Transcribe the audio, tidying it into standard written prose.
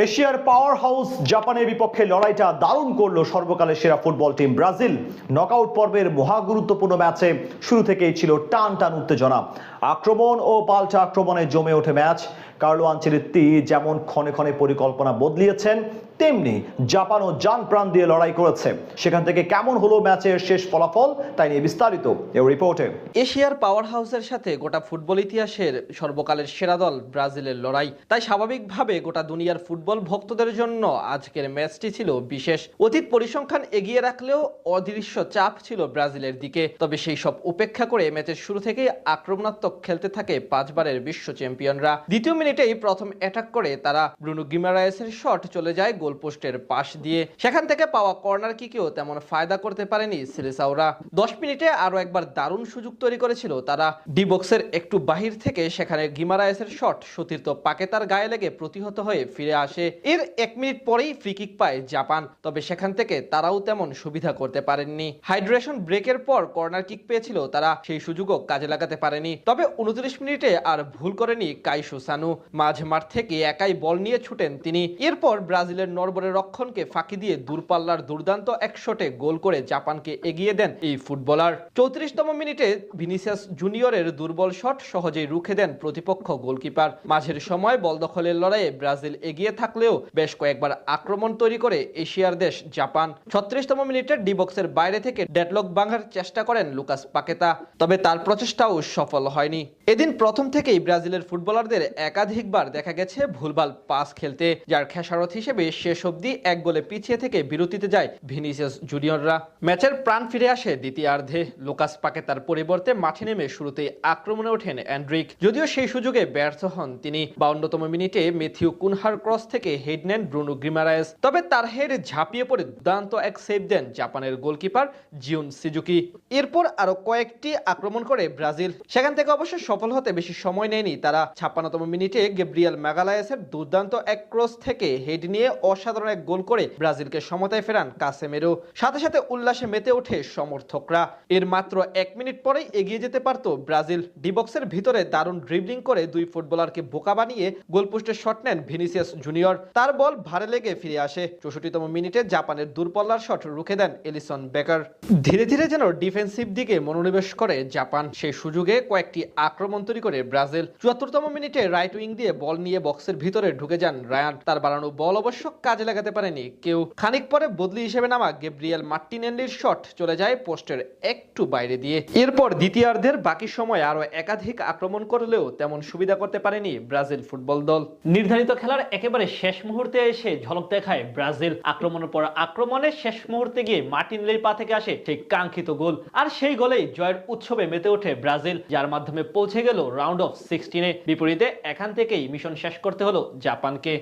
এশিয়ার power house জাপানের বিপক্ষে লড়াইটা দারুণ করলো সর্বকালের সেরা ফুটবল টিম ব্রাজিল। নকআউট পর্বের মহাগুরুত্বপূর্ণ ম্যাচে শুরু থেকেই ছিল টান টান উত্তেজনা, আক্রমণ ও পাল্টা আক্রমণে জমে ওঠে ম্যাচ। কার্লো আনচেলত্তি যেমন ক্ষণে ক্ষণে পরিকল্পনা বদলিয়েছেন, তেমনি জাপানও জান প্রাণ দিয়ে লড়াই করেছে। সেখান থেকে কেমন হলো ম্যাচের শেষ ফলাফল, তাই নিয়ে বিস্তারিত এই রিপোর্টে। এশিয়ার পাওয়ার হাউসের সাথে গোটা ফুটবল ইতিহাসের সর্বকালের সেরা দল ব্রাজিলের লড়াই, তাই স্বাভাবিকভাবে গোটা দুনিয়ার ফুটবল ভক্তদের জন্য আজকের ম্যাচটি ছিল বিশেষ। অতীত পরিসংখ্যান এগিয়ে রাখলেও অদৃশ্য চাপ ছিল ব্রাজিলের দিকে। তবে সেই সব উপেক্ষা করে ম্যাচের শুরু থেকেই আক্রমণাত্মক খেলতে থাকে পাঁচবারের বিশ্ব চ্যাম্পিয়নরা। দ্বিতীয় মিনিটেই প্রথম অ্যাটাক করে তারা ব্রুনো গিমারায়েসের শট চলে যায় গোলপোস্টের পাশ দিয়ে। সেখান থেকে পাওয়া কর্নার কিকেও তেমন ফায়দা করতে পারেনি সিলেসাওরা। 10 মিনিটে আরো একবার দারুণ সুযোগ তৈরি করেছিল তারা ডি বক্সের একটু বাহির থেকে, সেখানে গিমারায়েসের শট সতীর্থ পাকেতার গায়ে লেগে প্রতিহত হয়ে ফিরে আসে। এর 1 মিনিট পরেই ফ্রি কিক পায় জাপান, তবে সেখান থেকে তারাও তেমন সুবিধা করতে পারেননি। হাইড্রেশন ব্রেকের পর কর্নার কিক পেয়েছিল তারা, সেই সুযোগও কাজে লাগাতে পারেনি। তবে 29 মিনিটে আর ভুল করেনি কাইসু সানু, মাঝ মাঠ থেকে একাই বল নিয়ে ছুটেন তিনি। এরপর ব্রাজিলের নরবরে রক্ষণকে ফাঁকি দিয়ে দূরপাল্লার দুর্দান্ত এক শটে গোল করে জাপানকে এগিয়ে দেন এই ফুটবলার। 34তম মিনিটে ভিনিসিয়াস জুনিয়রের দুর্বল শট সহজেই রুখে দেন প্রতিপক্ষ গোলকিপার। মাঝের সময় বল দখলের লড়াইয়ে ব্রাজিল এগিয়ে থাকলেও বেশ কয়েকবার আক্রমণ তৈরি করে এশিয়ার দেশ জাপান। 36তম মিনিটে ডি বক্সের বাইরে থেকে ডেডলক ভাঙার চেষ্টা করেন লুকাস পাকেতা, তবে তার প্রচেষ্টাও সফল হয়নি। এদিন প্রথম থেকেই ব্রাজিলের ফুটবলারদের একাধিকবার দেখা গেছে ভুলভাল পাস খেলতে, যার খেসারত হিসেবে শেষ অবধি এক গোলে পিছিয়ে থেকে বিরতিতে যায় ভিনিসিয়াস জুনিয়ররা। ম্যাচের প্রাণ ফিরে আসে দ্বিতীয়ার্ধে। লুকাস পাকেতার পরিবর্তে মাঠে নেমে শুরুতেই আক্রমণে ওঠেন এন্ড্রিক, যদিও সেই সুযোগে ব্যর্থ হন তিনি। 52তম মিনিটে মেথিউ কুনহার ক্রস থেকে হেড নেন ব্রুনো গিমারায়েস, তবে তার হেড ঝাঁপিয়ে পড়ে দুর্দান্ত এক সেভ দেন জাপানের গোলকিপার জিউন সিজুকি। এরপর আরো কয়েকটি আক্রমণ করে ব্রাজিল, সেখান থেকে অবশ্য সফল হতে বেশি সময় নেয়নি তারা। 56তম মিনিটে গেব্রিয়েল ম্যাগালায়েসের দুর্দান্ত এক ক্রস থেকে হেড নিয়ে অসাধারণ এক গোল করে ব্রাজিলকে সমতায় ফেরান কাসেমেরো। সাথে সাথে উল্লাসে মেতে ওঠে সমর্থকরা। এর মাত্র 1 মিনিট পরেই এগিয়ে যেতে পারত ব্রাজিল। ডি বক্সের ভিতরে দারুণ ড্রিবলিং করে দুই ফুটবলারকে বোকা বানিয়ে গোলপোস্টে শট নেন ভিনিসিয়াস জুনিয়র, তার বল ভারে লেগে ফিরে আসে। 64তম মিনিটে জাপানের দূরপাল্লার শট রুখে দেন এলিসন বেকার। ধীরে ধীরে যেন ডিফেন্সিভ দিকে মনোনিবেশ করে জাপান, সেই সুযোগে কয়েকটি আক্রমণ তৈরি করে ব্রাজিল। 74তম মিনিটে রাইট উইং দিয়ে বল নিয়ে বক্সের ভিতরে ঢুকে যান রায়ান, তার বাড়ানো বল অবশ্য কাজে লাগাতে পারেনি কেউ। খানিক পরে বদলি হিসেবে নামা গেব্রিয়েল মার্টিনেল্লির শট চলে যায় পোস্টের একটু বাইরে দিয়ে। এরপর দ্বিতীয়ার্ধের বাকি সময় আরো একাধিক আক্রমণ করলেও তেমন সুবিধা করতে পারেনি ব্রাজিল ফুটবল দল। নির্ধারিত খেলার একেবারে শেষ মুহূর্তে এসে ঝলক দেখায় ব্রাজিল। আক্রমণের পর আক্রমণে শেষ মুহূর্তে গিয়ে মার্টিনেল্লির পা থেকে আসে সেই কাঙ্ক্ষিত গোল, আর সেই গোলেই জয়ের উৎসবে মেতে ওঠে ব্রাজিল, যার মাধ্যমে পৌঁছে গেল রাউন্ড অফ 16-এ। বিপরীতে এখান থেকেই মিশন শেষ করতে হলো জাপানকে।